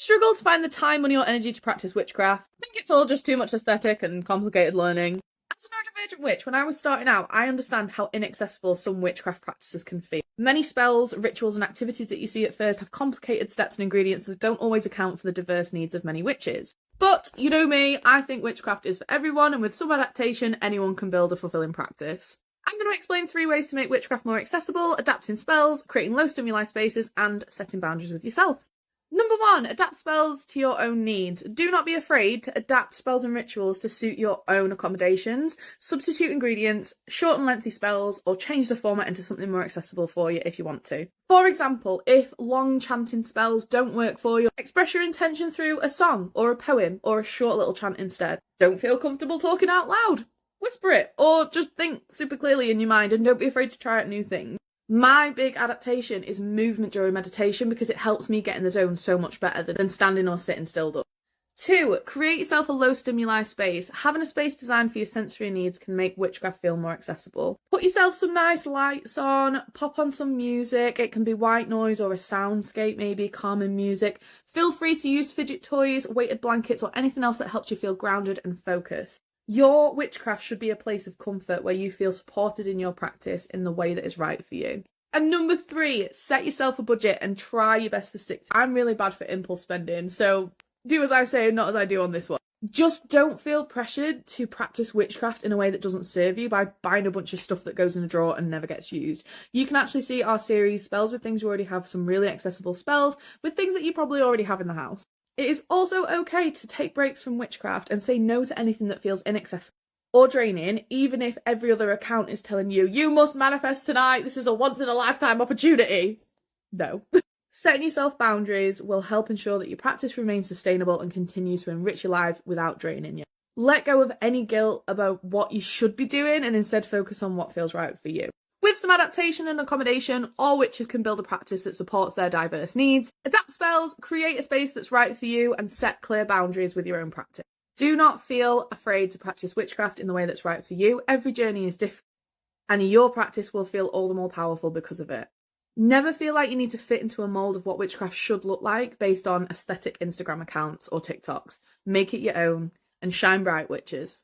struggle to find the time, money or energy to practice witchcraft? I think it's all just too much aesthetic and complicated learning. As a neurodivergent witch, when I was starting out, I understand how inaccessible some witchcraft practices can feel. Many spells, rituals and activities that you see at first have complicated steps and ingredients that don't always account for the diverse needs of many witches. But, you know me, I think witchcraft is for everyone, and with some adaptation, anyone can build a fulfilling practice. I'm going to explain 3 ways to make witchcraft more accessible: adapting spells, creating low stimuli spaces, and setting boundaries with yourself. Number 1, adapt spells to your own needs. Do not be afraid to adapt spells and rituals to suit your own accommodations. Substitute ingredients, short and lengthy spells, or change the format into something more accessible for you if you want to. For example, if long chanting spells don't work for you, express your intention through a song or a poem or a short little chant instead. Don't feel comfortable talking out loud? Whisper it, or just think super clearly in your mind and don't be afraid to try out new things. My big adaptation is movement during meditation because it helps me get in the zone so much better than standing or sitting still. 2, create yourself a low stimuli space. Having a space designed for your sensory needs can make witchcraft feel more accessible. Put yourself some nice lights on, pop on some music. It can be white noise or a soundscape, maybe calming music. Feel free to use fidget toys, weighted blankets, or anything else that helps you feel grounded and focused. Your witchcraft should be a place of comfort where you feel supported in your practice in the way that is right for you. And number 3, set yourself a budget and try your best to stick to it. I'm really bad for impulse spending, so do as I say and not as I do on this one. Just don't feel pressured to practice witchcraft in a way that doesn't serve you by buying a bunch of stuff that goes in a drawer and never gets used. You can actually see our series Spells with Things You Already Have, some really accessible spells with things that you probably already have in the house. It is also okay to take breaks from witchcraft and say no to anything that feels inaccessible or draining, even if every other account is telling you, you must manifest tonight, this is a once-in-a-lifetime opportunity. No. Setting yourself boundaries will help ensure that your practice remains sustainable and continues to enrich your life without draining you. Let go of any guilt about what you should be doing and instead focus on what feels right for you. With some adaptation and accommodation, all witches can build a practice that supports their diverse needs. Adapt spells, create a space that's right for you, and set clear boundaries with your own practice. Do not feel afraid to practice witchcraft in the way that's right for you. Every journey is different, and your practice will feel all the more powerful because of it. Never feel like you need to fit into a mould of what witchcraft should look like based on aesthetic Instagram accounts or TikToks. Make it your own, and shine bright, witches.